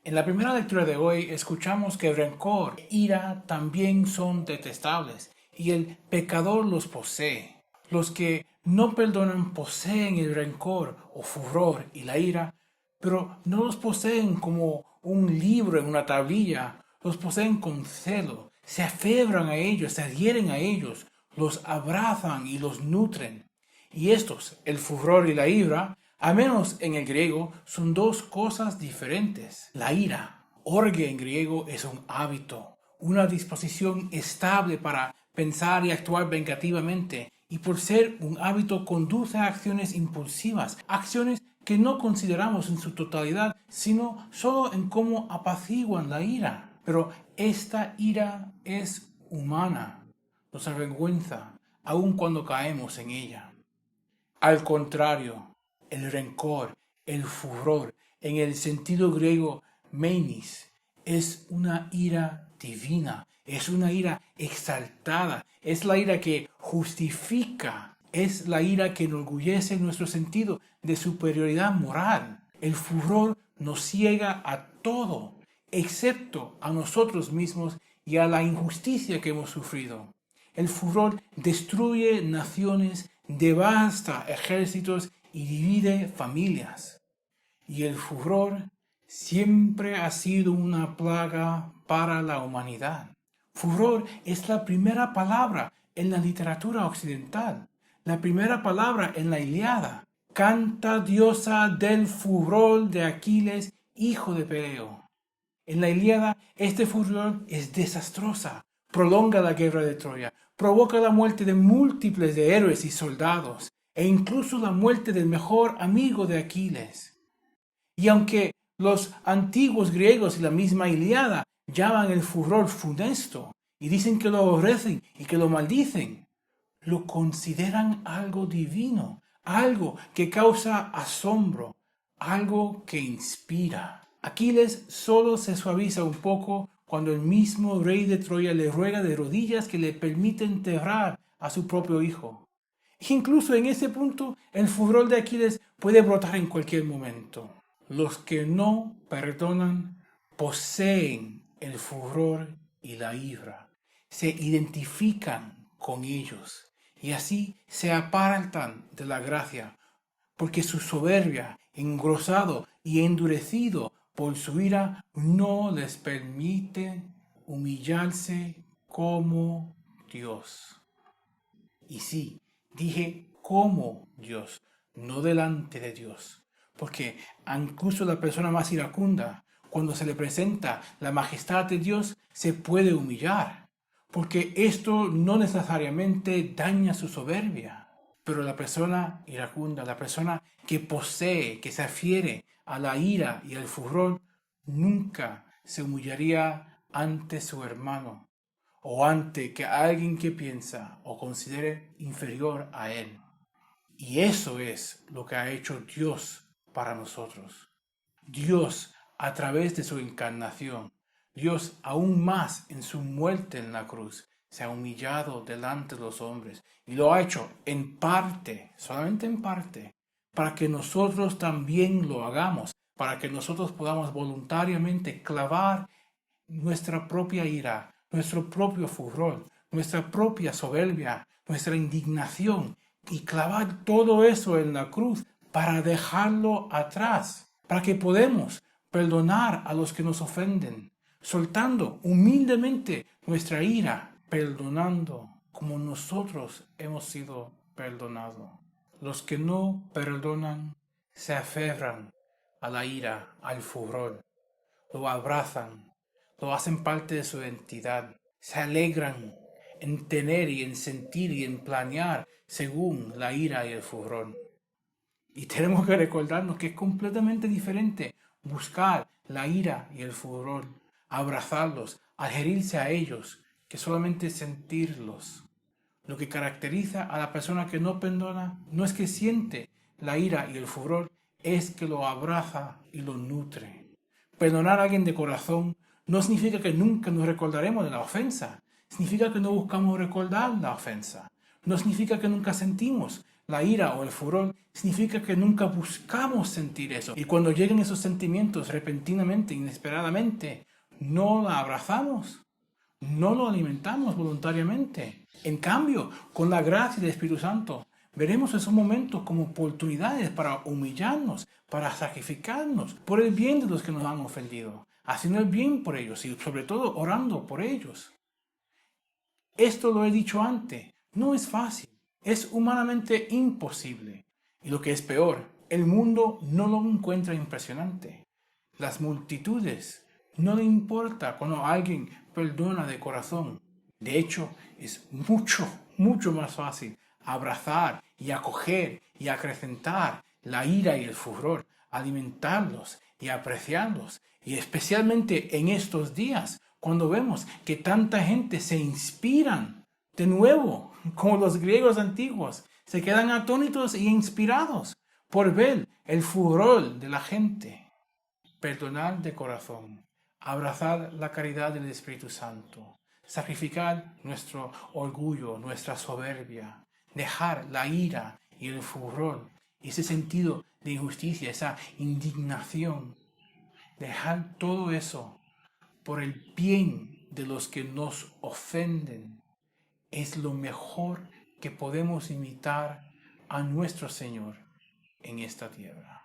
En la primera lectura de hoy escuchamos que rencor e ira también son detestables y el pecador los posee. Los que no perdonan poseen el rencor o furor y la ira, pero no los poseen como un libro en una tablilla, los poseen con celo, se aferran a ellos, se adhieren a ellos, los abrazan y los nutren. Y estos, el furor y la ira, al menos en el griego, son dos cosas diferentes. La ira, orge en griego, es un hábito, una disposición estable para pensar y actuar vengativamente, y por ser un hábito conduce a acciones impulsivas, acciones que no consideramos en su totalidad, sino solo en cómo apaciguan la ira. Pero esta ira es humana, nos avergüenza, aun cuando caemos en ella. Al contrario, el rencor, el furor, en el sentido griego menis, es una ira divina, es una ira exaltada, es la ira que justifica, es la ira que enorgullece nuestro sentido de superioridad moral. El furor nos ciega a todo, excepto a nosotros mismos y a la injusticia que hemos sufrido. El furor destruye naciones, devasta ejércitos y divide familias. Y el furor siempre ha sido una plaga para la humanidad. Furor es la primera palabra en la literatura occidental, la primera palabra en la Ilíada. Canta diosa del furor de Aquiles, hijo de Peleo. En la Ilíada, este furor es desastrosa, prolonga la guerra de Troya, provoca la muerte de múltiples de héroes y soldados, e incluso la muerte del mejor amigo de Aquiles. Y aunque los antiguos griegos y la misma Ilíada llaman el furor funesto, y dicen que lo aborrecen y que lo maldicen, lo consideran algo divino, algo que causa asombro, algo que inspira. Aquiles solo se suaviza un poco cuando el mismo rey de Troya le ruega de rodillas que le permita enterrar a su propio hijo. Incluso en ese punto, el furor de Aquiles puede brotar en cualquier momento. Los que no perdonan poseen el furor y la ira, se identifican con ellos y así se apartan de la gracia, porque su soberbia, engrosado y endurecido por su ira, no les permite humillarse como Dios. Y sí, dije como Dios, no delante de Dios, porque incluso la persona más iracunda, cuando se le presenta la majestad de Dios, se puede humillar, porque esto no necesariamente daña su soberbia. Pero la persona iracunda, la persona que posee, que se afiere a la ira y al furor, nunca se humillaría ante su hermano o ante que alguien que piensa o considere inferior a él. Y eso es lo que ha hecho Dios para nosotros. Dios, a través de su encarnación, Dios aún más en su muerte en la cruz, se ha humillado delante de los hombres y lo ha hecho en parte, solamente en parte, para que nosotros también lo hagamos, para que nosotros podamos voluntariamente clavar nuestra propia ira, nuestro propio furor, nuestra propia soberbia, nuestra indignación y clavar todo eso en la cruz para dejarlo atrás, para que podamos perdonar a los que nos ofenden, soltando humildemente nuestra ira, perdonando como nosotros hemos sido perdonados. Los que no perdonan se aferran a la ira, al furor, lo abrazan, lo hacen parte de su identidad, se alegran en tener y en sentir y en planear según la ira y el furor. Y tenemos que recordarnos que es completamente diferente buscar la ira y el furor, abrazarlos, adherirse a ellos, que solamente sentirlos. Lo que caracteriza a la persona que no perdona no es que siente la ira y el furor, es que lo abraza y lo nutre. Perdonar a alguien de corazón no significa que nunca nos recordaremos de la ofensa. Significa que no buscamos recordar la ofensa. No significa que nunca sentimos la ira o el furor, significa que nunca buscamos sentir eso. Y cuando llegan esos sentimientos repentinamente, inesperadamente, no la abrazamos, no lo alimentamos voluntariamente. En cambio, con la gracia del Espíritu Santo, veremos esos momentos como oportunidades para humillarnos, para sacrificarnos por el bien de los que nos han ofendido, haciendo el bien por ellos y sobre todo orando por ellos. Esto lo he dicho antes, no es fácil, es humanamente imposible. Y lo que es peor, el mundo no lo encuentra impresionante. Las multitudes no le importa cuando alguien perdona de corazón. De hecho, es mucho más fácil abrazar y acoger y acrecentar la ira y el furor, alimentarlos y apreciarlos. Y especialmente en estos días, cuando vemos que tanta gente se inspiran de nuevo, como los griegos antiguos, se quedan atónitos e inspirados por ver el furor de la gente. Perdonar de corazón, abrazar la caridad del Espíritu Santo, sacrificar nuestro orgullo, nuestra soberbia, dejar la ira y el furor, ese sentido de injusticia, esa indignación, dejar todo eso por el bien de los que nos ofenden, es lo mejor que podemos imitar a nuestro Señor en esta tierra.